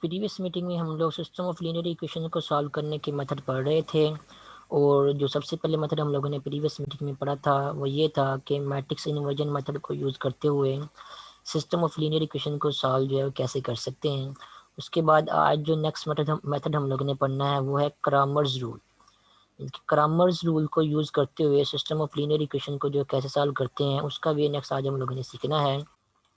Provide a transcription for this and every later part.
Previous meeting में हम लोग सिस्टम ऑफ लीनियर इक्वेशन को सॉल्व करने के मेथड पढ़ रहे थे। और जो सबसे पहले मेथड हम लोगों ने प्रीवियस मीटिंग में पढ़ा था वो ये था कि मैट्रिक्स इन्वर्जन मेथड को यूज़ करते हुए सिस्टम ऑफ लीनियर इक्वेशन को सॉल्व जो है वो कैसे कर सकते हैं। उसके बाद आज जो नेक्स्ट मेथड हम लोगों ने पढ़ना है वो है क्रैमर्स रूल। क्रैमर्स रूल को यूज़ करते हुए सिस्टम ऑफ लीनियर इक्वेशन को जो कैसे सॉल्व करते हैं उसका भी नेक्स्ट आज हम लोगों ने सीखना है।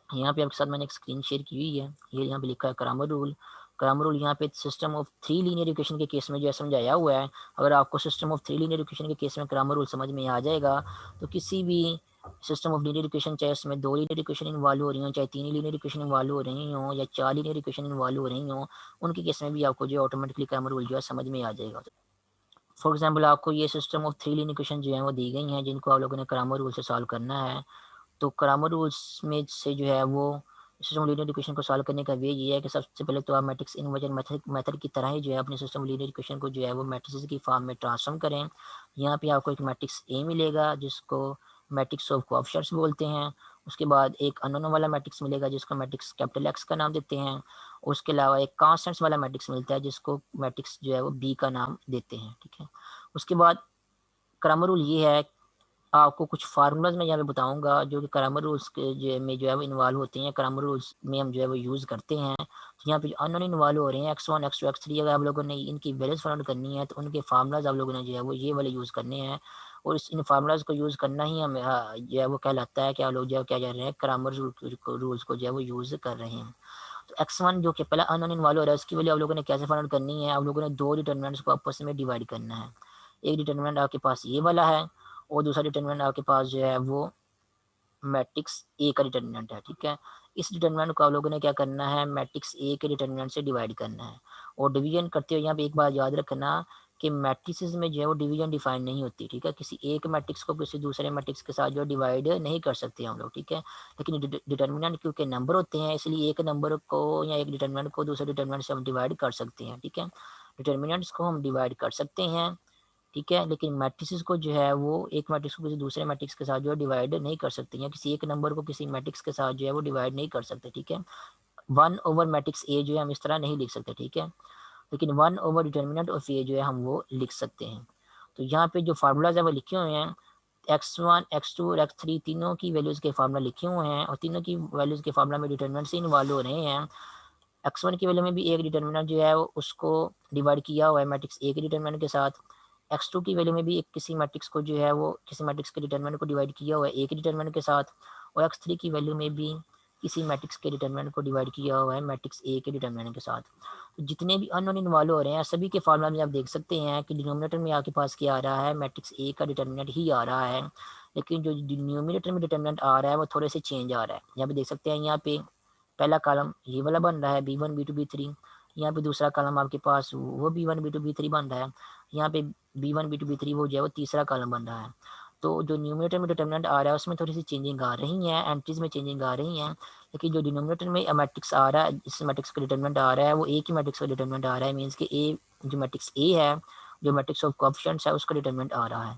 यहाँ पे आपके साथ मैंने एक स्क्रीन शेयर की हुई है। ये यहाँ पे लिखा है क्रैमर रूल। क्रैमर रूल यहाँ पे system of three linear equation के केस में जो है समझाया हुआ है। अगर आपको system of three linear equation के केस में क्रैमर रूल समझ में आ जाएगा तो किसी भी सिस्टम ऑफ लीनियर इक्वेशन, चाहे उसमें दो लीनियर इक्वेशन इन्वॉल्व हो रही हो, चाहे तीन लीनियर इक्वेशन इन्वॉल्व हो रही हो, या चार लीनियर इक्वेशन इन्वॉल्व हो रही हो, उनके केस में भी आपको जो ऑटोमेटिकली क्रैमर रूल जो है समझ में आ जाएगा। फॉर एग्जाम्पल आपको ये system of three linear equation जो है वो दी गई हैं जिनको आप लोगों ने क्रैमर रूल से सॉल्व करना है। तो क्रैमर रूल्स में से जो है वो सिस्टम लीनियर इक्वेशन को सॉल्व करने का वे ये है कि सबसे पहले तो आप मैट्रिक्स इन्वर्जन मेथड की तरह ही जो है अपने सिस्टम लीनियर इक्वेशन को जो है वो मैट्रिक्स की फॉर्म में ट्रांसफॉर्म करें। यहाँ पे आपको एक मैट्रिक्स ए मिलेगा जिसको मैट्रिक्स ऑफ कोएफिशिएंट्स बोलते हैं। उसके बाद एक अननोन वाला मैट्रिक्स मिलेगा जिसको मैट्रिक्स कैपिटल एक्स का नाम देते हैं। उसके अलावा एक कांस्टेंट्स वाला मैट्रिक्स मिलता है जिसको मैट्रिक्स जो है वो बी का नाम देते हैं। ठीक है। उसके बाद क्रैमर रूल ये है, आपको कुछ फार्मूलाज मैं यहाँ पे बताऊंगा जो कि क्रैमर रूल्स के में जो है वो इन्वॉल्व होते हैं। क्रैमर रूल्स में हम जो है वो यूज़ करते हैं। तो यहाँ पे जो अननोन इन्वॉल्व हो रहे हैं x1 x2 x3, अगर आप लोगों ने इनकी वैल्यूज फाइंड करनी है तो उनके फार्मूलाज आप लोगों ने जो है वो ये वाले यूज़ करने हैं। और इन फार्मूलाज को यूज़ करना ही हमें जो है वो कहलाता है कि आप लोग जो है क्या कर रहे हैं, क्रैमर रूल्स को जो है वो यूज़ कर रहे हैं। तो x1 जो कि पहला अननोन इन्वॉल्व हो रहा है उसकी वैल्यू आप लोगों ने कैसे फाइंड करनी है, आप लोगों ने दो डिटर्मिनेंट्स को आपस में डिवाइड करना है। एक डिटर्मिनेंट आपके पास ये वाला है और दूसरा डिटर्मिनेंट आपके पास जो है वो मैट्रिक्स ए का डिटर्मिनेंट है। ठीक है। इस डिटर्मिनेंट को आप लोगों ने क्या करना है, मैट्रिक्स ए के डिटर्मिनेंट से डिवाइड करना है। और डिवीजन करते हुए यहाँ पे एक बात याद रखना कि मैट्रिसेस में जो है वो डिवीजन डिफाइन नहीं होती। ठीक है। किसी एक मैट्रिक्स को किसी दूसरे मैट्रिक्स के साथ जो डिवाइड नहीं कर सकते हम लोग। ठीक है। लेकिन डिटर्मिनेंट क्योंकि नंबर होते हैं इसलिए एक नंबर को या एक डिटर्मिनेंट को दूसरे डिटर्मिनेंट से हम डिवाइड कर सकते हैं। ठीक है। डिटर्मिनेंट्स को हम डिवाइड कर सकते हैं। ठीक है। लेकिन मैट्रिसेस को जो है वो एक मैट्रिक्स को किसी दूसरे मैट्रिक्स के साथ जो है डिवाइड नहीं कर सकते, या किसी एक नंबर को किसी मैट्रिक्स के साथ जो है वो डिवाइड नहीं कर सकते। ठीक है। वन ओवर मैट्रिक्स ए जो है हम इस तरह नहीं लिख सकते। ठीक है। लेकिन वन ओवर डिटर्मिनेंट ऑफ ए जो है हम वो लिख सकते हैं। तो यहाँ पे जो फार्मूलाज है वो लिखे हुए हैं, x1 x2 और x3 तीनों की वैल्यूज़ के फार्मूला लिखे हुए हैं और तीनों की वैल्यूज़ के फार्मूला में डिटर्मिनेंट से इन्वॉल्व हो रहे हैं। x1 की वैल्यू में भी एक डिटर्मिनेंट जो है उसको डिवाइड किया हुआ है मैट्रिक्स ए के डिटर्मिनेंट के साथ। x2 की वैल्यू में भी एक किसी मैट्रिक्स को जो है वो किसी मैट्रिक्स के डिटर्मिनेंट को डिवाइड किया हुआ है ए के डिटर्मिनेंट के साथ। और x3 की वैल्यू में भी किसी मैट्रिक्स के डिटर्मिनेंट को डिवाइड किया हुआ है मैट्रिक्स ए के डिटर्मिनेंट के साथ। तो जितने भी अननोन इन्वॉल्व हो रहे हैं सभी के फार्मूला में आप देख सकते हैं कि डिनोमिनेटर में आपके पास क्या आ रहा है, मैट्रिक्स ए का डिटर्मिनेंट ही आ रहा है। लेकिन जो न्यूमिनेटर में डिटर्मिनेंट आ रहा है वो थोड़े से चेंज आ रहा है। यहाँ पे देख सकते हैं, यहाँ पे पहला कॉलम ये वाला बन रहा है b1 b2 b3। यहाँ पे दूसरा कॉलम आपके पास वो b1 b2 b3 बन रहा है। यहाँ पे b1 b2 b3 वो जो है वो तीसरा कॉलम बन रहा है। तो जो न्यूमिनेटर में डिटर्मिनेंट आ रहा है उसमें थोड़ी सी चेंजिंग आ रही है, एंट्रीज में चेंजिंग आ रही है। लेकिन जो डिनोमिनेटर में मैट्रिक्स आ रहा है, इस मैट्रिक्स का डिटर्मिनेंट आ रहा है वो ए की मैट्रिक्स का डिटर्मिनेंट आ रहा है। मीन्स कि ए जो मैट्रिक्स ए है, जो मैट्रिक्स ऑफ कोएफिशिएंट्स है उसका डिटर्मिनेंट आ रहा है।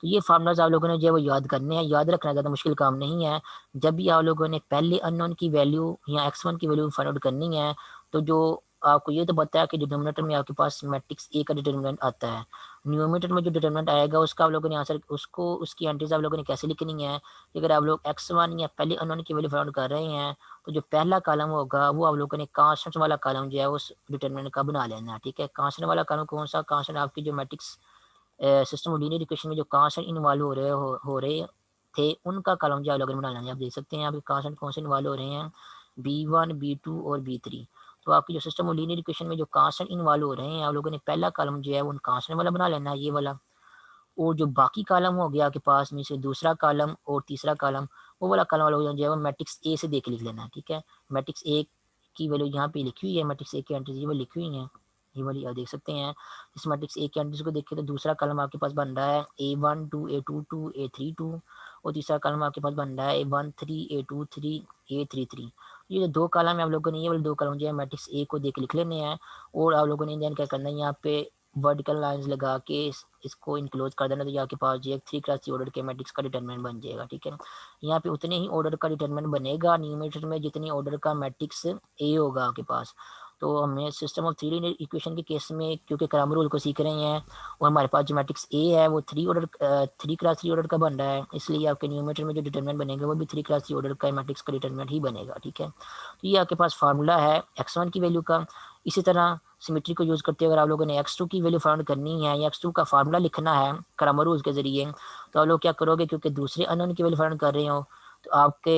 तो ये फार्मूलाज आप लोगों ने जो है वो याद करने हैं, याद रखना ज़्यादा मुश्किल काम नहीं है। जब भी आप लोगों ने पहले अननोन की वैल्यू या x1 की वैल्यू फाइंड आउट करनी है तो जो आपको ये तो पता है कि डिनोमिनेटर में आपके पास मैट्रिक्स ए का डिटर्मिनेंट आता है। न्यूमिनेटर में जो डिटर्मिनेंट आएगा उसका आप लोगों ने आंसर उसको उसकी एंट्रीज आप लोगों ने कैसे लिखनी है। अगर आप लोग x1 या पहले अननोन की वैल्यू फाइंड आउट कर रहे हैं तो जो पहला कॉलम होगा वो आप लोगों ने कांस्टेंट वाला कॉलम जो है उस डिटर्मिनेंट का बना लेना है। ठीक है। कांस्टेंट वाला कॉलम कौन सा, कांस्टेंट आपकी जो matrix system of linear equation में जो कांस्टेंट इन्वॉल्व हो रहे थे उनका कॉलम जो आप लोगों ने बनाना है। आप देख सकते हैं यहाँ पे कांस्टेंट कौन से इन्वॉल्व हो रहे हैं, b1 b2 और b3। तो आपकी जो सिस्टम ऑफ लीनियर इक्वेशन में जो कांस्टेंट इन्वॉल्व हो रहे हैं आप लोगों ने पहला कॉलम जो है उन कांस्टेंट वाला बना लेना है, ये वाला। और जो बाकी कॉलम हो गया आपके पास में से दूसरा कॉलम और तीसरा कॉलम, वो वाला कॉलम वाला जो है वो मैट्रिक्स ए से देख लिख लेना है। ठीक है। मैट्रिक्स ए की वैल्यू यहाँ पे लिखी हुई है, मैट्रिक्स ए की एंट्रीज ये वाली लिखी हुई है, ये वाली आप देख सकते हैं। इस मैट्रिक्स ए की एंट्रीज को देखें तो दूसरा कॉलम आपके पास बन रहा है A12 A22 A32 और तीसरा कॉलम आपके पास बन रहा है A13 A23 A33। ये जो दो कॉलम है आप लोगों ने ये वाले दो कॉलम जो है मैट्रिक्स ए को देख लिख लेने हैं। और आप लोगों ने देन क्या करना है, यहाँ पे वर्टिकल लाइंस लगा के इसको इनक्लोज कर देना, तो यहाँ के पास जो एक 3 क्रॉस 3 ऑर्डर के मैट्रिक्स का डिटरमिनेंट बन जाएगा। ठीक है, यहाँ पे उतने ही ऑर्डर का डिटरमिनेंट बनेगा न्यूमरेटर में जितनी ऑर्डर का मैट्रिक्स ए होगा आपके पास। तो हमें system of three linear equation के केस में क्योंकि क्रैमर रूल को सीख रहे हैं और हमारे पास जो मैट्रिक्स ए है वो 3 क्रॉस 3 ऑर्डर का बन रहा है, इसलिए आपके न्यूमरेटर में जो डिटरमिनेंट बनेगा वो भी 3 क्रॉस 3 ऑर्डर का मैट्रिक्स का डिटरमिनेंट ही बनेगा। ठीक है, तो ये आपके पास फार्मूला है x1 की वैल्यू का। इसी तरह सिमेट्री को यूज़ करते हुए अगर आप लोगों ने x2 की वैल्यू फाइंड करनी है या x2 का फार्मूला लिखना है क्रैमर रूल के जरिए, तो आप लोग क्या करोगे, क्योंकि दूसरे अननोन की वैल्यू फाइंड कर रहे हो तो आपके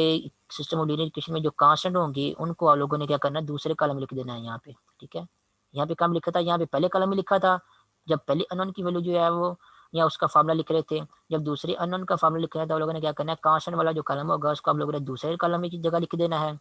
सिस्टम ऑफ लीनियर इक्वेशन में जो कांस्टेंट होंगी उनको आप लोगों ने क्या करना है, दूसरे कॉलम में लिख देना है यहाँ पे। ठीक है, यहाँ पे कम लिखा था, यहाँ पे पहले कॉलम में लिखा था जब पहले अननोन की वैल्यू जो है वो या उसका फार्मूला लिख रहे थे। जब दूसरे अननोन का फार्मूला लिख रहे हैं तो आप लोगों ने क्या करना है, कांस्टेंट वाला जो कॉलम होगा उसको आप लोगों ने दूसरे कॉलम में की जगह लिख देना है,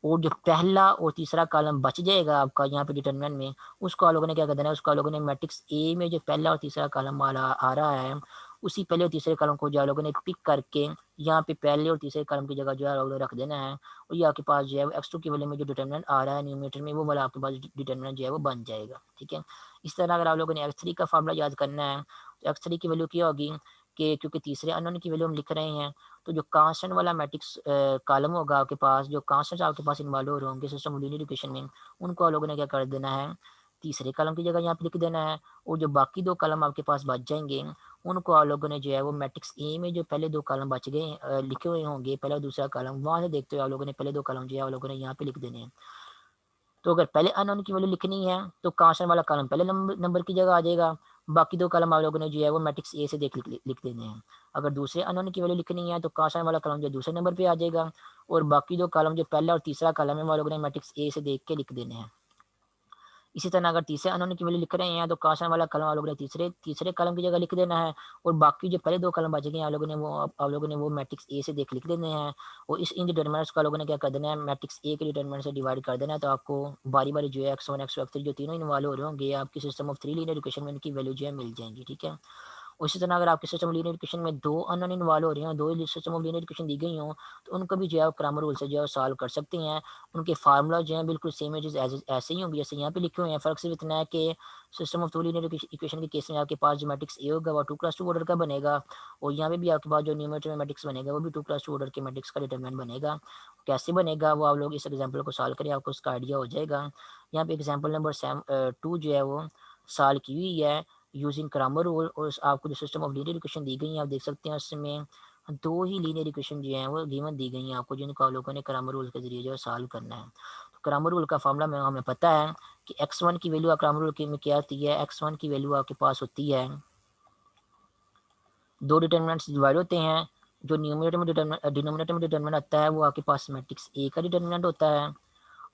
और जो पहला और तीसरा कॉलम बच जाएगा आपका यहाँ पे डिटरमिनेंट में, उसको आप लोगों ने क्या कर देना है, उसको आप लोगों ने मैट्रिक्स ए में जो पहला और तीसरा कॉलम आ रहा है उसी पहले और तीसरे कॉलम को जो आप लोगों ने पिक करके यहाँ पे पहले और तीसरे कॉलम की जगह जो है आप लोगों ने रख देना है, और ये आपके पास जो है x2 की वैल्यू में जो डिटरमिनेंट आ रहा है न्यूमरेटर में वो वाला आपके पास डिटरमिनेंट जो है वो बन जाएगा। ठीक है, इस तरह अगर आप लोगों ने x3 का फार्मूला याद करना है तो x3 की वैल्यू क्या होगी कि क्योंकि तीसरे अननोन की वैल्यू हम लिख रहे हैं तो जो कांस्टेंट वाला मैट्रिक्स कॉलम होगा आपके पास, जो कांस्टेंट आपके पास इन्वॉल्व हो रहे होंगे सिस्टम ऑफ लीनियर इक्वेशन में, उनको आप लोगों ने क्या कर देना है, तीसरे कॉलम की जगह यहाँ पे लिख देना है, और जो बाकी दो कॉलम आपके पास बच जाएंगे उनको आप लोगों ने जो है वो मैट्रिक्स ए में जो पहले दो कॉलम बच गए लिखे हुए होंगे पहला और दूसरा कॉलम, वहां से देखते हुए आप लोगों ने पहले दो कॉलम जो है आप लोगों ने यहाँ पे लिख देने हैं। तो अगर पहले अननोन की वैल्यू लिखनी है तो कांस्टेंट वाला कॉलम पहले नंबर की जगह आ जाएगा, बाकी दो कॉलम आप लोगों ने जो है वो मैट्रिक्स ए से लिख देने हैं। अगर दूसरे अननोन की वैल्यू लिखनी है तो कांस्टेंट वाला कॉलम जो दूसरे नंबर पे आ जाएगा, और बाकी दो कॉलम जो पहला और तीसरा कॉलम है वो आप लोगों ने मैट्रिक्स ए से देख के लिख देने हैं। इसी तरह अगर तीसरे अननोन की वैल्यू लिख रहे हैं तो कांस्टेंट वाला कॉलम आप लोगों ने तीसरे कॉलम की जगह लिख देना है, और बाकी जो पहले दो कॉलम बचेंगे आप लोगों ने वो मैट्रिक्स ए से देख लिख देने हैं, और इस इन डिटरमिनेंट्स को आप लोगों ने क्या कर देना है, मैट्रिक्स ए के डिटरमिनेंट से डिवाइड कर देना है, तो आपको बारी बारी जो है x1 x2 x3 जो तीनों इन्वॉल्व हो रहे होंगे आपकी system of three linear equation में इनकी वैल्यू जो है मिल जाएंगी। ठीक है, उसी तरह अगर आपके सिस्टम ऑफ लीनियर इक्वेशन में दो अननोन इन्वॉल्व हो रहे हो, दो सिस्टम ऑफ लीनियर इक्वेशन दी गई हो, तो उनको भी जो है क्रैमर रूल से जो है सॉल्व कर सकते हैं। उनके फार्मूला जो है बिल्कुल सेम है ऐसे ही होंगे जैसे यहाँ पे लिखे हुए हैं, फर्क सिर्फ इतना है कि system of two linear equation के केस में आपके पास जो मैट्रिक्स ए होगा वो 2 + 2 ऑर्डर का बनेगा, और यहाँ पे भी आपके पास जो न्यूमरेटर में मैट्रिक्स बनेगा वो भी 2 + 2 ऑर्डर के मैट्रिक्स का डिटरमिनेंट बनेगा। कैसे बनेगा वो आप लोग इस एग्जाम्पल को सॉल्व करें आपको उसका आइडिया हो जाएगा। यहाँ पे एग्जाम्पल नंबर 2 जो है वो सॉल्व की हुई है यूजिंग क्रैमर रूल, और आपको जो सिस्टम ऑफ लीनियर इक्वेशन दी गई है आप देख सकते हैं उसमें दो ही लीनियर इक्वेशन जो है वो गिवन दी गई हैं आपको, जिनको आप लोगों ने क्रैमर रूल के जरिए जो है सॉल्व करना है। तो क्रैमर रूल का फार्मूला में हमें पता है कि x1 की वैल्यू क्रैमर रूल में क्या होती है, x1 की वैल्यू आपके पास होती है, दो डिटर्मिनेंट्स डिवाइड होते हैं, जो न्यूमरेटर में डिनोमिनेटर में डिटर्मिनेंट आता है वो आपके पास मैट्रिक्स ए का डिटर्मिनेंट होता है,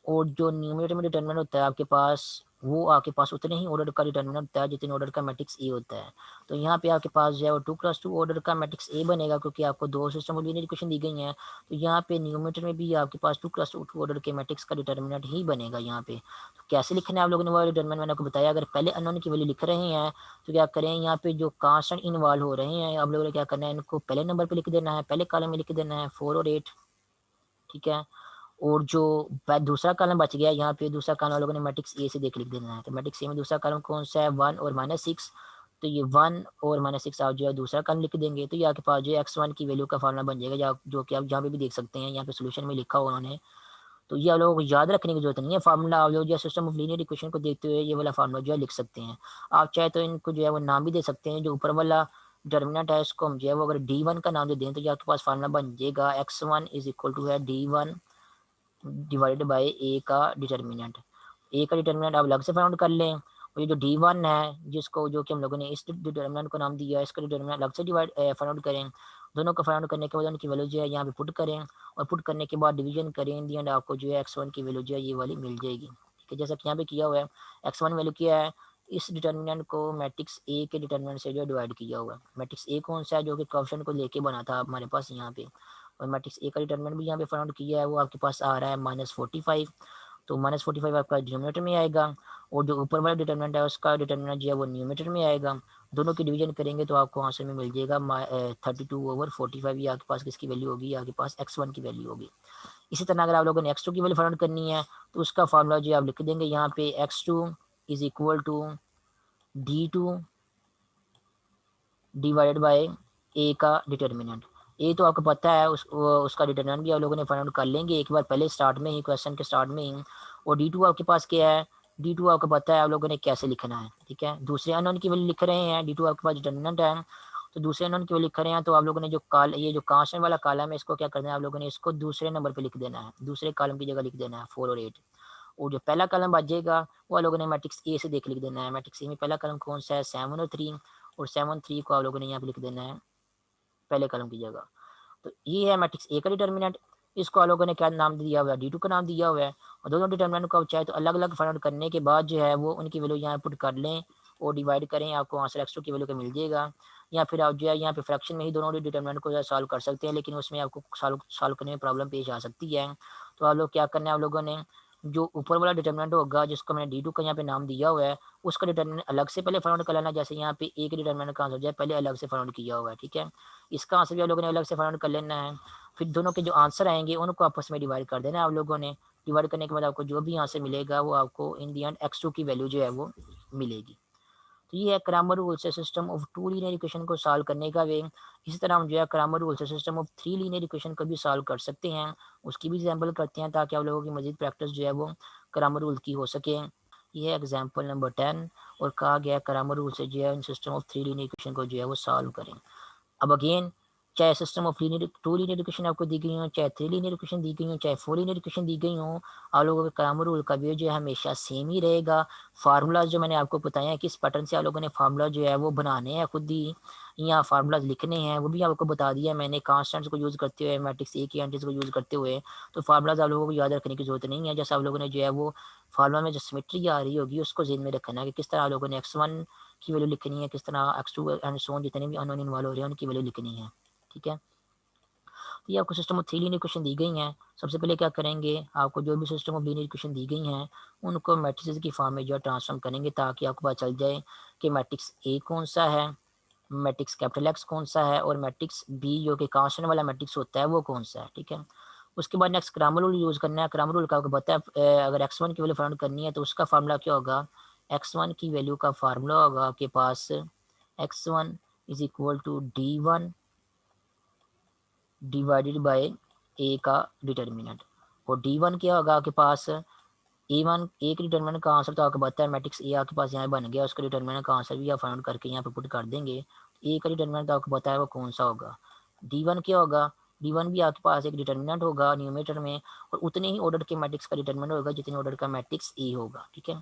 और जो न्यूमरेटर में डिटरमिनेंट होता है आपके पास वो आपके पास उतने ही ऑर्डर का डिटरमिनेंट होता है जितने ऑर्डर का मैट्रिक्स ए होता है। तो यहाँ पे आपके पास जो है वो 2 + 2 ऑर्डर का मैट्रिक्स ए बनेगा, क्योंकि आपको दो सिस्टम ऑफ लीनियर इक्वेशन दी गई हैं, तो यहाँ पे न्यूमरेटर में भी आपके पास 2 + 2 ऑर्डर के मैट्रिक्स का डिटरमिनेंट ही बनेगा यहाँ पे। तो कैसे लिखना है आप लोगों ने वो डिटरमिनेंट मैंने आपको बताया। अगर पहले अननोन की वैल्यू लिख रहे हैं तो क्या करें, यहाँ पे जो कांस्टेंट इन्वॉल्व हो रहे हैं आप लोगों ने क्या करना है, इनको पहले नंबर पे लिख देना है, पहले कॉलम में लिख देना है 4 और 8। ठीक है, और जो दूसरा कॉलम बच गया यहाँ पे दूसरा कॉलम लोगों ने मैट्रिक्स ए से देख लिख देना है, तो मैट्रिक्स ए में दूसरा कॉलम कौन सा है 1 और -6, तो ये 1 और -6 आप जो है दूसरा कॉलम लिख देंगे, तो ये आपके पास जो है x1 की वैल्यू का फार्मूला बन जाएगा, जो कि आप जहाँ पे भी देख सकते हैं यहाँ पे सोल्यूशन में लिखा हुआ उन्होंने। तो ये आप लोगों को याद रखने की जरूरत नहीं है, फार्मूला आप लोग जो है सिस्टम ऑफ लीनियर इक्वेशन को देखते हुए ये वाला फार्मूला जो है लिख सकते हैं। आप चाहे तो इनको जो है वो नाम भी दे सकते हैं, जो ऊपर वाला डिटरमिनेंट है इसको हम जो है वो अगर d1 का नाम दे दें तो ये आपके पास फार्मूला बन जाएगा x1 = है d1 डिवाइडेड बाय ए का डिटर्मिनेंट। ए का डिटर्मिनेंट आप अलग से फाइंड कर लें, और ये जो D1 है जिसको जो कि हम लोगों ने इस डिटर्मिनेंट को नाम दिया है इसका डिटर्मिनेंट अलग से फाइंड आउट करें। दोनों को फाइंड आउट करने के बाद उनकी वैल्यू जो है यहाँ पे पुट करें, और पुट करने के बाद डिवीजन करें, इन दी एंड आपको जो है x1 की वैल्यू जो है ये वाली मिल जाएगी। ठीक है, जैसा कि यहाँ पे किया हुआ है x1 वैल्यू किया है, इस डिटर्मिनेंट को मैट्रिक्स ए के डिटर्मिनेंट से जो है डिवाइड किया हुआ है। मैट्रिक्स ए कौन सा है, जो कि कोएफिशिएंट को लेके बना था हमारे पास यहाँ पे, और मैट्रिक्स ए का डिटरमिनेंट भी यहाँ पे फाइंड आउट किया है, वो आपके पास आ रहा है -45। तो -45 आपका डिनोमिनेटर में आएगा, और जो ऊपर वाला डिटरमिनेंट है उसका डिटरमिनेंट जो है वो न्यूमरेटर में आएगा। दोनों की डिवीजन करेंगे तो आपको आंसर में मिल जाएगा 32/45। ये आपके पास किसकी वैल्यू होगी, आपके पास x1 की वैल्यू होगी। इसी तरह अगर आप लोगों ने x2 की वैल्यू फाइंड आउट करनी है तो उसका फार्मूला जो आप लिख देंगे यहाँ पे x2 = D2 divided by A का डिटर्मिनेंट। ए तो आपको पता है, उसका डिटर्मिनेंट भी आप लोगों ने फाइंड आउट कर लेंगे एक बार पहले स्टार्ट में ही, क्वेश्चन के स्टार्ट में ही। और D2 आपके पास क्या है, D2 आपको पता है आप लोगों ने कैसे लिखना है, ठीक है। दूसरे अननोन की वैल्यू लिख रहे हैं, D2 आपके पास डिटर्मिनेंट है, तो दूसरे अननोन की वैल्यू लिख रहे हैं, तो आप लोगों ने जो ये जो कांस्टेंट वाला कॉलम है, इसको क्या करना है आप लोगों ने, इसको दूसरे नंबर पे लिख देना है, दूसरे कॉलम की जगह लिख देना है 4 और 8। और जो पहला कॉलम बचेगा वो आप लोगों ने मैट्रिक्स ए से देख लिख देना है। मैट्रिक्स ए में पहला कॉलम कौन सा है, 7 और 3, और 7 3 को आप लोगों ने यहाँ पे लिख देना है पहले कॉलम की जगह। तो ये है मैट्रिक्स ए का डिटर्मिनेंट। इसको आप लोगों ने क्या नाम दिया हुआ है, D2 का नाम दिया हुआ है। और दोनों डिटर्मिनेंट को आप चाहे तो अलग अलग फाइंड आउट करने के बाद जो है वो उनकी वैल्यू यहाँ पुट कर लें और डिवाइड करें, आपको आंसर x2 की वैल्यू का मिल जाएगा। या फिर आप जो है यहाँ पे फ्रैक्शन में ही दोनों डिटर्मिनेंट को सॉल्व कर सकते हैं, लेकिन उसमें आपको सॉल्व करने में प्रॉब्लम पेश आ सकती है। तो आप लोग क्या करना है, आप लोगों ने जो ऊपर वाला डिटर्मिनेंट होगा जिसको मैंने D2 का यहाँ पे नाम दिया हुआ है, उसका डिटर्मिनेंट अलग से पहले फाइंड आउट कर लेना। जैसे यहाँ पे ए के डिटर्मिनेंट का आंसर जो है पहले अलग से फाइंड आउट किया हुआ है, ठीक है। इसका आंसर भी आप लोगों ने अलग से फाइंड आउट कर लेना है। फिर दोनों के जो आंसर आएंगे उनको आपस में डिवाइड कर देना है आप लोगों ने। डिवाइड करने के बाद आपको जो भी आंसर मिलेगा वो आपको इन दी एंड x2 की वैल्यू जो है वो मिलेगी। तो ये है क्रैमर रूल से सिस्टम ऑफ 2 लीनियर इक्वेशन को सॉल्व करने का वे। इसी तरह हम जो है क्रैमर रूल से सिस्टम ऑफ 3 लीनियर इक्वेशन को भी सॉल्व कर सकते हैं, उसकी भी एग्जाम्पल करते हैं ताकि आप लोगों की मजीद प्रैक्टिस जो है वो क्रैमर रूल की हो सके। ये है एग्जाम्पल नंबर 10, और कहा गया क्रैमर रूल से जो है सिस्टम ऑफ 3 लीनियर इक्वेशन को जो है वो सॉल्व करें। अब अगेन, चाहे system of linear 2 linear equation आपको दी गई हो, चाहे 3 लीनियर इक्वेशन दी गई हो, चाहे 4 लीनियर इक्वेशन दी गई हो, आप लोगों के क्रैमर रूल का वे जो है हमेशा सेम ही रहेगा। फार्मूलाज जो मैंने आपको बताया है किस पैटर्न से आप लोगों ने फार्मूला जो है वो बनाने हैं, खुद ही यहाँ फार्मूलाज लिखने हैं, वो भी आपको बता दिया मैंने, कांस्टेंट्स को यूज़ करते हुए, मैट्रिक्स ए की एंट्रीज को यूज़ करते हुए। तो फार्मूलाज आप लोगों को याद रखने की जरूरत नहीं है। जैसे आप लोगों ने जो है वो फार्मूला में जो सिमेट्री आ रही होगी उसको ज़हन में रखना है कि किस तरह आप लोगों ने x1 की वैल्यू लिखनी है, किस तरह x2 एंड सो ऑन जितने भी अननोन इन्वॉल्व हो रहे हैं उनकी वैल्यू लिखनी है, ठीक है। तो ये आपको सिस्टम ऑफ 3 लीनियर इक्वेशन दी गई हैं। सबसे पहले क्या करेंगे, आपको जो भी सिस्टम ऑफ लीनियर इक्वेशन दी गई हैं उनको मैट्रिसेस की फॉर्म में जो है ट्रांसफॉर्म करेंगे, ताकि आपको पता चल जाए कि मैट्रिक्स ए कौन सा है, मैट्रिक्स कैपिटल एक्स कौन सा है, और मैट्रिक्स बी जो कि कांस्टेंट वाला मैट्रिक्स होता है वो कौन सा है, ठीक है। उसके बाद नेक्स्ट क्रैमर रूल यूज़ करना है। क्रैमर रूल का आपको पता है, अगर x1 की वैल्यू फाइंड करनी है तो उसका फार्मूला क्या होगा, x1 की वैल्यू का फार्मूला होगा आपके पास x1 is equal to D1 divided by A का डिटर्मिनेंट। और D1 क्या होगा आपके पास, A1 ए के डिटर्मिनेंट का आंसर तो आपको पता है, मैट्रिक्स ए आपके पास यहाँ बन गया, उसका डिटर्मिनेंट का आंसर भी आप फाइंड करके यहाँ पे पुट कर देंगे। ए का डिटर्मिनेंट तो आपको पता है वो कौन सा होगा। D1 क्या होगा, D1 भी आपके पास एक डिटर्मिनेंट होगा न्यूमेटर में, और उतने ही ऑर्डर के मैट्रिक्स का डिटर्मिनेंट होगा जितने ऑर्डर का मैट्रिक्स ए होगा, ठीक है।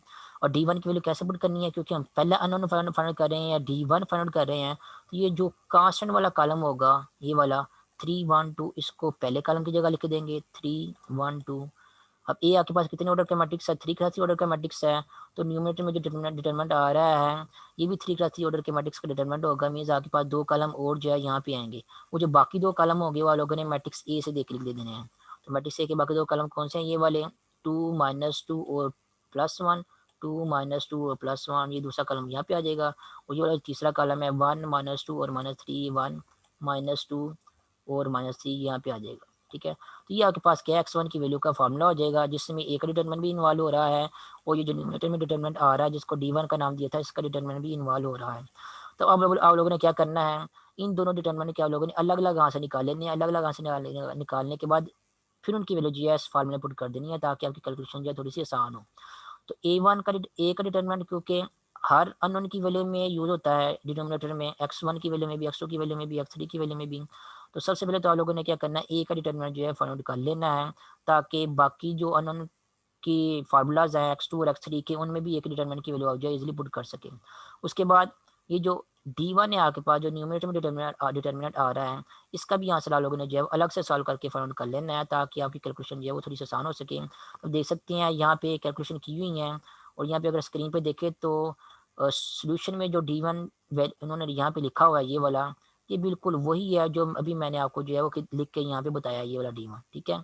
और D1 की वैल्यू कैसे पुट करनी है, क्योंकि हम पहला अननोन फाइंड कर रहे हैं या D1 फाइंड कर रहे हैं, तो ये जो कांस्टेंट वाला कॉलम होगा ये वाला 3 1 2, इसको पहले कॉलम की जगह लिख देंगे 3 1 2। अब ए आपके पास कितने ऑर्डर का मैट्रिक्स है, 3 क्लास ऑर्डर का मैट्रिक्स है, तो न्यूमेरेटर में जो डिटरमिनेंट आ रहा है ये भी 3 क्लास ऑर्डर के मैट्रिक्स का डिटरमिनेंट होगा। मीन्स आपके पास 2 कॉलम और जो है यहाँ पे आएंगे। वो जो बाकी 2 कॉलम होंगे वो आप लोगों ने मैट्रिक्स ए से देख लिख दे देने हैं। तो मैट्रिक्स ए के बाकी 2 कॉलम कौन से हैं, ये वाले 2 -2 और +1, 2 -2 और +1, ये दूसरा कॉलम यहाँ पे आ जाएगा। और ये वाला तीसरा कॉलम है 1 -2 और -3, 1 -2 और -3 यहाँ पे आ जाएगा, ठीक है। तो ये आपके पास क्या x1 की वैल्यू का फार्मूला हो जाएगा, जिसमें एक डिटरमिनेंट भी इन्वॉल्व हो रहा है, और ये जो न्यूमरेटर में डिटरमिनेंट आ रहा है जिसको D1 का नाम दिया था, इसका डिटरमिनेंट भी इन्वॉल्व हो रहा है। तो अब आप लोगों ने क्या करना है, इन दोनों डिटरमिनेंट के आप लोगों ने अलग अलग आंसर निकाल लेने हैं। अलग अलग आंसर निकालने के बाद फिर उनकी वैल्यू जो है इस फार्मूले पुट कर देनी है, ताकि आपकी कैलकुलेशन जो है थोड़ी सी आसान हो। तो ए का डिटरमिनेंट क्योंकि हर अननोन की वैल्यू में यूज होता है डिनोमिनेटर में, x1 की वैल्यू में भी, x2 की वैल्यू में भी, x3 की वैल्यू में भी। तो सबसे पहले तो आप लोगों ने क्या करना है, ए का डिटरमिनेंट जो है फाइंड आउट कर लेना है, ताकि बाकी जो अननोन की फार्मूलाज हैं x2 और x3 के, उनमें भी एक डिटरमिनेंट की वैल्यू आप जो है इजीली पुट कर सकें। उसके बाद ये जो D1 है आपके पास, जो न्यूमरेटर में डिटरमिनेंट आ रहा है, इसका भी आंसर आप लोगों ने जो है अलग से सॉल्व करके फाइंड आउट कर लेना है, ताकि आपकी कैलकुलेशन जो है वो थोड़ी सी आसान हो सके। तो देख सकते हैं यहाँ पे कैलकुलेशन की हुई है, और यहाँ पे अगर स्क्रीन पे देखें तो सोल्यूशन में जो D1 उन्होंने यहाँ पे लिखा हुआ है ये वाला, ये बिल्कुल वही है जो अभी मैंने आपको जो है वो लिख के यहाँ पे बताया, ये वाला D1, ठीक है।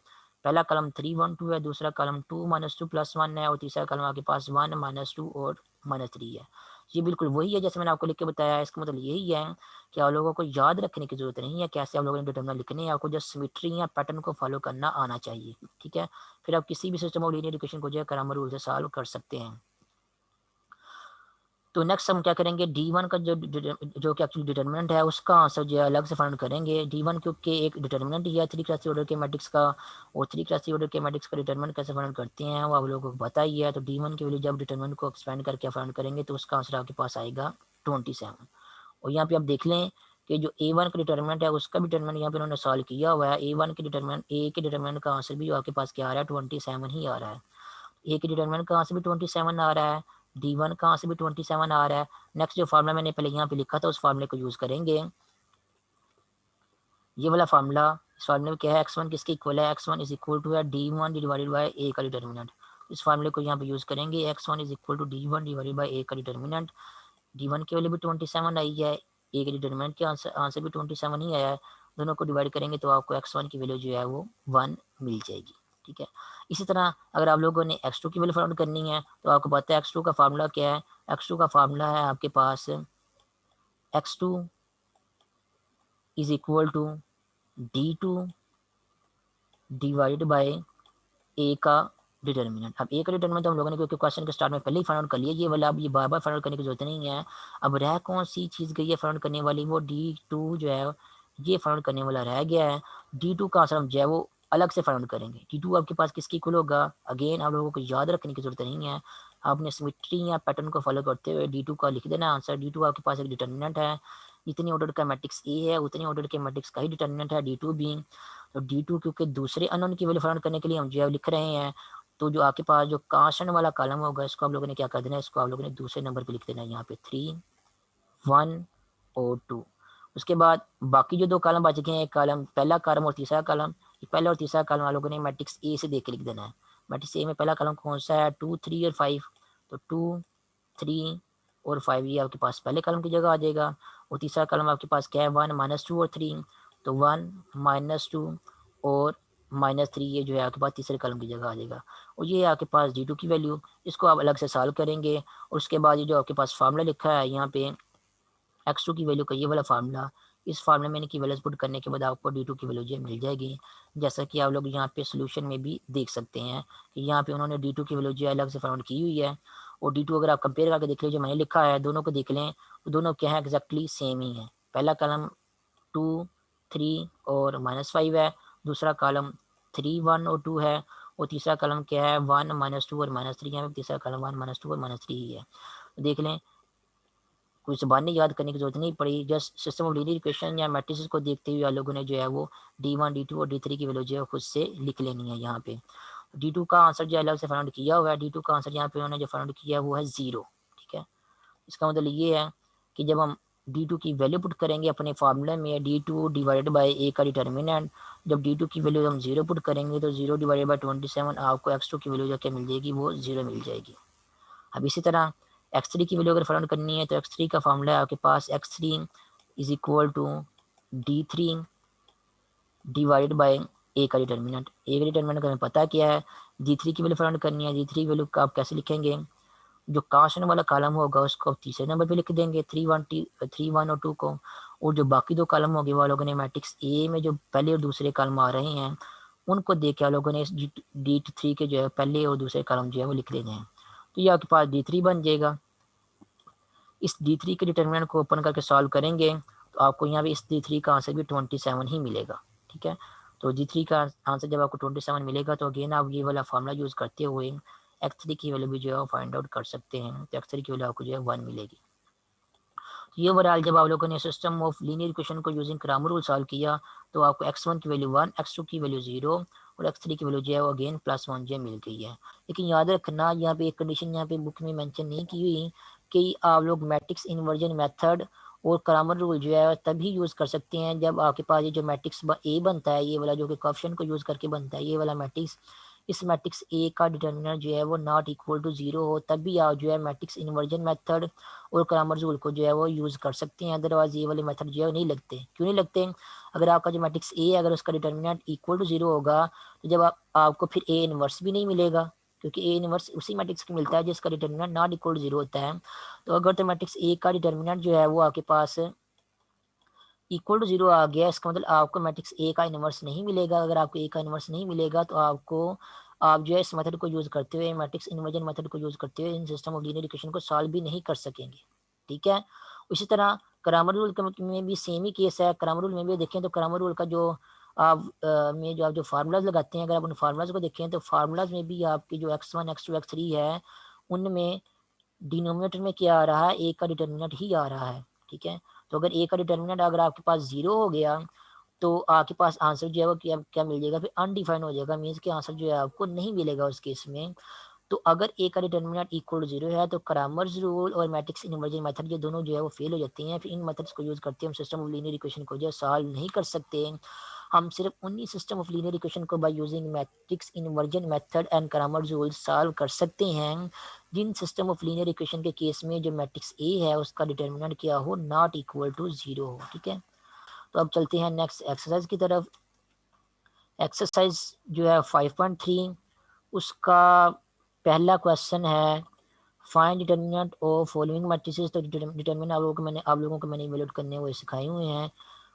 पहला कलम 3 1 2 है, दूसरा कलम 2 -2 +1 है, और तीसरा कलम आपके पास 1 -2 और -3 है। ये बिल्कुल वही है जैसे मैंने आपको लिख के बताया है। इसका मतलब यही है कि आप लोगों को याद रखने की जरूरत नहीं है कैसे आप लोगों ने डिटरमिनेंट लिखने हैं, आपको जस्ट सिमेट्री या पैटर्न को फॉलो करना आना चाहिए, ठीक है। फिर आप किसी भी सिस्टम ऑफ लीनियर इक्वेशन को जो है क्रैमर रूल से सॉल्व कर सकते हैं। तो नेक्स्ट हम क्या करेंगे, D1 का जो कि एक्चुअली डिटर्मिनेंट है उसका आंसर जो है अलग से फाइंड करेंगे। D1 क्योंकि एक डिटर्मिनेंट ही है 3 क्लास ऑर्डर के मैट्रिक्स का, और 3 क्लास ऑर्डर के मैट्रिक्स का डिटर्मिनेंट कैसे फाइंड करते हैं वो आप लोगों को पता ही है। तो D1 की वैल्यू जब डिटर्मिनेंट को एक्सपेंड करके फाइंड करेंगे तो उसका आंसर आपके पास आएगा 27। और यहाँ पे आप देख लें कि जो A1 का डिटर्मिनेंट है उसका भी डिटर्मिनेंट यहाँ पे उन्होंने सॉल्व किया हुआ है। A1 के डिटर्मिनेंट, ए के डिटर्मिनेंट का आंसर भी आपके पास क्या आ रहा है, 27 ही आ रहा है। ए के डिटर्मिनेंट कहाँ से भी 27 आ रहा है, D1 कहाँ से भी 27 आ रहा है। नेक्स्ट जो फार्मूला मैंने पहले यहाँ पे लिखा था उस फार्मूले को यूज़ करेंगे, ये वाला फार्मूला। इस फार्मूले में क्या है, x1 किसके इक्वल है, x1 इज इक्वल टू है D1 डिवाइडेड बाय ए का डिटर्मिनेंट। इस फार्मूले को यहाँ पे यूज़ करेंगे, x1 is equal to D1 divided by A का डिटर्मिनेंट। D1 की वैल्यू भी 27 आई है, ए के डिटर्मिनेंट के आंसर भी 27 ही आया है। दोनों को डिवाइड करेंगे तो आपको x1 की वैल्यू जो है वो 1 मिल जाएगी। ठीक है। इसी तरह अगर आप लोगों ने x2 की वैल्यू फाइंड करनी है तो आपको पता है x2 का फार्मूला क्या है। x2 का फार्मूला है आपके पास x2 is equal to D2 divide by A का डिटर्मिनेंट। अब ए का डिटर्मिनेंट तो हम लोगों ने क्योंकि क्वेश्चन के स्टार्ट में पहले ही फाइंड आउट कर लिया, ये वाला अब ये बार बार फाइंड आउट करने की जरूरत नहीं है। अब रह कौन सी चीज़ गई है फाइंड आउट करने वाली, वो D2 जो है ये फाइंड आउट करने वाला रह गया है। D2 का आंसर हम जो है वो अलग से फाइंड आउट करेंगे। D2 आपके पास किसकी इक्वल होगा, अगेन आप लोगों को याद रखने की जरूरत नहीं है, आपने सिमेट्री या पैटर्न को फॉलो करते हुए D2 का लिख देना आंसर। D2 आपके पास एक डिटर्मिनेंट है, जितनी ऑर्डर का मैट्रिक्स ए है उतनी ऑर्डर के मैट्रिक्स का ही डिटर्मिनेंट है D2 भी। तो D2 क्योंकि दूसरे अननोन की वैल्यू फाइंड करने के लिए हम जो है लिख रहे हैं, तो जो आपके पास जो कांस्टेंट वाला कॉलम होगा इसको आप लोगों ने क्या कर देना है, इसको आप लोगों ने दूसरे नंबर पे लिख देना है, यहाँ पे 3, 1 और 2। उसके बाद बाकी जो दो कॉलम बच गए हैं, एक कॉलम पहला कॉलम और तीसरा कॉलम, पहला और तीसरा कॉलम आप लोगों ने मैट्रिक्स ए से देख के लिख देना है। मैट्रिक्स ए में पहला कॉलम कौन सा है, 2, 3 और 5। तो 2, 3 और 5 ये आपके पास पहले कॉलम की जगह आ जाएगा। और तीसरा कॉलम आपके पास क्या है, 1, -2 और 3। तो 1, -2 और -3 ये जो है आपके पास तीसरे कॉलम की जगह आ जाएगा। और ये आपके पास D2 की वैल्यू, इसको आप अलग से सॉल्व करेंगे। और उसके बाद ये जो आपके पास फार्मूला लिखा है यहाँ पे x2 की वैल्यू का ये वाला फार्मूला, इस फार्मूले में इनकी वैल्यूज पुट करने के बाद आपको D2 की वैल्यू जो मिल जाएगी। जैसा कि आप लोग यहाँ पे सोल्यूशन में भी देख सकते हैं कि यहाँ पे उन्होंने D2 की वैल्यू जो अलग से फाउंड की हुई है। और D2 अगर आप कंपेयर करके देख लें जो मैंने लिखा है, दोनों को देख लें तो दोनों क्या है, एग्जैक्टली सेम ही है। पहला कॉलम 2, 3 और -5 है, दूसरा कॉलम 3, 1 और 2 है, और तीसरा कॉलम क्या है, 1, -2 और -3। यहाँ पे तीसरा कॉलम 1, -2 और -3 ही है। देख लें, कोई ज़बानी याद करने की जरूरत नहीं पड़ी, just system of linear equation या मैट्रिसेस को देखते हुए आप लोगों ने जो है वो D1, D2 और D3 की वैल्यू जो है खुद से लिख लेनी है। यहाँ पे D2 का आंसर जो अलग से फाइंड किया हुआ है, D2 का आंसर यहाँ पे उन्होंने जो फाइंड किया है वो है 0। ठीक है। इसका मतलब ये है कि जब हम D2 की वैल्यू पुट करेंगे अपने फार्मूले में, D2 डिवाइडेड बाई ए का डिटर्मिनेंट, जब D2 की वैल्यू हम 0 पुट करेंगे तो 0 डिवाइडेड बाई 27 आपको x2 की वैल्यू जो क्या मिल जाएगी, वो 0 मिल जाएगी। अब इसी तरह x3 की वैल्यू अगर फाइंड करनी है तो x3 का फार्मूला है आपके पास, x3 is equal to D3 divided by A का डिटर्मिनेंट। ए का डिटर्मिनेंट हमें पता है क्या है, D3 की वैल्यू फाइंड करनी है। D3 की वैल्यू का आप कैसे लिखेंगे, जो कांस्टेंट वाला कॉलम होगा उसको आप तीसरे नंबर पे लिख देंगे, 3, 1 और 2 को। और जो बाकी दो कॉलम होंगे वो लोगों ने मैट्रिक्स ए में जो पहले और दूसरे कॉलम आ रहे हैं उनको देख के आप लोगों ने D3 के जो है पहले और दूसरे कॉलम जो है वो लिख लेने हैं। तो ये आपके पास D3 बन जाएगा। इस D3 के डिटर्मिनेंट को ओपन करके सॉल्व करेंगे तो आपको यहाँ पे इस D3 का आंसर भी 27 ही मिलेगा। ठीक है। तो D3 का आंसर जब आपको 27 मिलेगा तो अगेन आप ये वाला फार्मूला यूज़ करते हुए x3 की वैल्यू भी जो है फाइंड आउट कर सकते हैं। तो x3 की वैल्यू आपको जो है 1 मिलेगी। तो ये ओवरऑल जब आप लोगों ने सिस्टम ऑफ लीनियर इक्वेशन को यूजिंग क्रामर रूल सॉल्व किया तो आपको x1 की वैल्यू 1, x2 की वैल्यू 0 और x3 की वैल्यू जो है वो अगेन +1 जो मिल गई है। लेकिन याद रखना यहाँ पे एक कंडीशन यहाँ पे बुक में मेंशन नहीं की हुई कि आप लोग मैट्रिक्स इन्वर्जन मेथड और क्रामर रूल जो है तभी यूज़ कर सकते हैं जब आपके पास ये जो मैट्रिक्स ए बनता है, ये वाला जो कि कोएफिशिएंट को यूज़ करके बनता है ये वाला मैट्रिक्स, इस मैट्रिक्स ए का डिटर्मिनेंट जो है वो नॉट इक्वल टू 0 हो, तभी आप जो है मैट्रिक्स इन्वर्जन मेथड और क्रामर रूल को जो है वो यूज़ कर सकते हैं। अदरवाइज ये वाले मेथड जो है नहीं लगते। क्यों नहीं लगते, अगर आपका जो मैट्रिक्स ए है अगर उसका डिटर्मिनेंट इक्वल टू 0 होगा तो जब आपको फिर ए इनवर्स भी नहीं मिलेगा, क्योंकि ए इनवर्स उसी मैट्रिक्स को मिलता है जिसका डिटर्मिनेंट नॉट इक्वल टू 0 होता है। तो अगर तो मैट्रिक्स ए का डिटर्मिनेंट जो है वो आपके पास इक्वल टू 0 आ गया, इसका मतलब आपको मैट्रिक्स ए का इनवर्स नहीं मिलेगा। अगर आपको ए का इनवर्स नहीं मिलेगा तो आपको आप जो है इस मेथड को यूज़ करते हुए, मैट्रिक्स इन्वर्जन मेथड को यूज़ करते हुए इन सिस्टम ऑफ लीनियर इक्वेशन को सॉल्व भी नहीं कर सकेंगे, ठीक है। इसी तरह क्रैमर रूल में भी सेम ही केस है। क्रैमर रूल में भी देखें तो क्रैमर रूल का जो आप आप जो फार्मूलाज लगाते हैं, अगर आप उन फार्मूलाज को देखें तो फार्मूलाज में भी आपकी जो x1 x2 x3 है, उनमें डिनोमिनेटर में क्या आ रहा है, ए का डिटर्मिनेंट ही आ रहा है, ठीक है। तो अगर ए का डिटर्मिनेंट अगर आपके पास 0 हो गया तो आपके पास आंसर जो है वो क्या क्या मिल जाएगा, फिर अनडिफाइंड हो जाएगा, मीन्स कि आंसर जो है आपको नहीं मिलेगा उस केस में। तो अगर ए का डिटर्मिनेंट इक्वल टू 0 है तो क्रैमर्स रूल और मैट्रिक्स इन्वर्जन मेथड ये दोनों जो है वो फेल हो जाते हैं। फिर इन मेथड्स को यूज़ करते हम सिस्टम ऑफ लीनियर इक्वेशन को जो है सॉल्व नहीं कर सकते। हम सिर्फ उन्हीं सिस्टम ऑफ लीनियर इक्वेशन को by using matrix inversion method and Cramer's rule solve कर सकते हैं जिन सिस्टम ऑफ लीनियर इक्वेशन के केस में जो मैट्रिक्स ए है उसका डिटर्मिनेंट क्या हो, नॉट इक्वल टू 0 हो, ठीक है। तो अब चलते हैं नेक्स्ट एक्सरसाइज की तरफ। एक्सरसाइज जो है 5.3, उसका पहला क्वेश्चन है find determinant of following matrices. तो डिटर्मिनेंट आप लोगों को मैंने इवेलुएट करने वो सिखाए हुए हैं,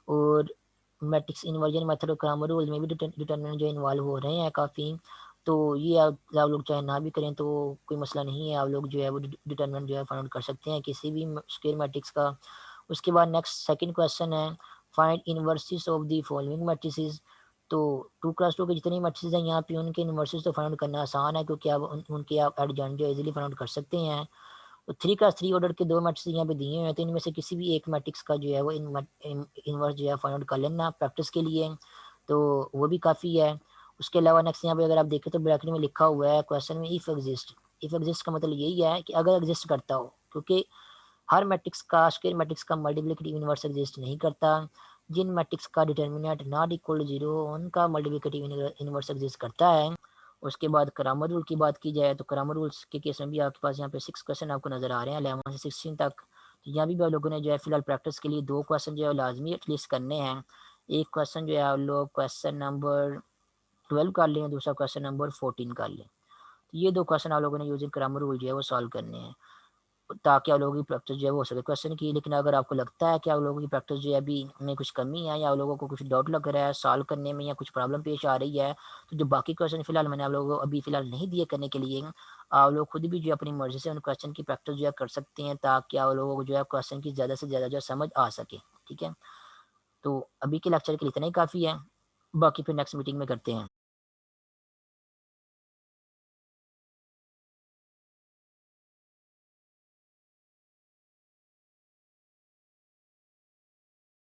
और मैट्रिक्स इन्वर्जन मेथड और क्रैमर रूल में भी डिटर्मिनेंट जो इन्वॉल्व हो रहे हैं काफ़ी। तो ये आप लोग चाहे ना भी करें तो कोई मसला नहीं है, आप लोग जो है वो डिटर्मिनेंट जो है फाइंड आउट कर सकते हैं किसी भी स्क्वायर मैट्रिक्स का। उसके बाद नेक्स्ट सेकंड क्वेश्चन है find inverses of the following matrices. तो 2x2 के जितनी मैट्रिसेस हैं यहाँ पे उनके इनवर्सिस तो फाइंड आउट करना आसान है, क्योंकि आप उनके आप एडजॉइंट जो इजीली फाइंड आउट कर सकते हैं। तो 3x3 ऑर्डर के दो मैट्रिक्स यहाँ पे दिए हुए हैं, तो इनमें से किसी भी एक मैट्रिक्स का जो है वो इनवर्स जो है फाइंड आउट कर लेना प्रैक्टिस के लिए, तो वो भी काफ़ी है। उसके अलावा नेक्स्ट यहाँ पे अगर आप देखें तो ब्रैकेट में लिखा हुआ है क्वेश्चन में इफ एग्जिस्ट। इफ एग्जिस्ट का मतलब यही है कि अगर एग्जिस्ट करता हो, क्योंकि हर मैट्रिक्स का स्क्वायर मैट्रिक्स का मल्टीप्लिकेटिव इनवर्स एग्जिस्ट नहीं करता। जिन मैट्रिक्स का डिटर्मिनेंट नॉट इक्वल टू 0 उनका मल्टीप्लिकेटिव इनवर्स एग्जिस्ट करता है। उसके बाद क्रैमर रूल की बात की जाए तो क्रैमर रूल्स के केस में भी आपके पास यहाँ पे 6 क्वेश्चन आपको नजर आ रहे हैं 11 से 16 तक। तो यहाँ भी आप लोगों ने जो है फिलहाल प्रैक्टिस के लिए 2 क्वेश्चन जो है लाजमी एटलीस्ट करने हैं। एक क्वेश्चन जो है आप लोग क्वेश्चन नंबर 12 कर लें, दूसरा क्वेश्चन नंबर 14 कर लें। तो ये 2 क्वेश्चन आप लोगों ने यूजिंग क्रैमर रूल जो है वो सॉल्व करने हैं, ताकि आप लोगों की प्रैक्टिस जो है वो हो सके क्वेश्चन की। लेकिन अगर आपको लगता है कि आप लोगों की प्रैक्टिस जो है अभी में कुछ कमी है, या आप लोगों को कुछ डाउट लग रहा है सॉल्व करने में, या कुछ प्रॉब्लम पेश आ रही है, तो जो बाकी क्वेश्चन फिलहाल मैंने आप लोगों को अभी फिलहाल नहीं दिए करने के लिए, आप लोग खुद भी जो है अपनी मर्जी से उन क्वेश्चन की प्रैक्टिस जो है कर सकते हैं, ताकि आप लोगों को जो है क्वेश्चन की ज़्यादा से ज़्यादा जो है समझ आ सके, ठीक है। तो अभी के लेक्चर के लिए इतना ही काफ़ी है, बाकी फिर नेक्स्ट मीटिंग में करते हैं।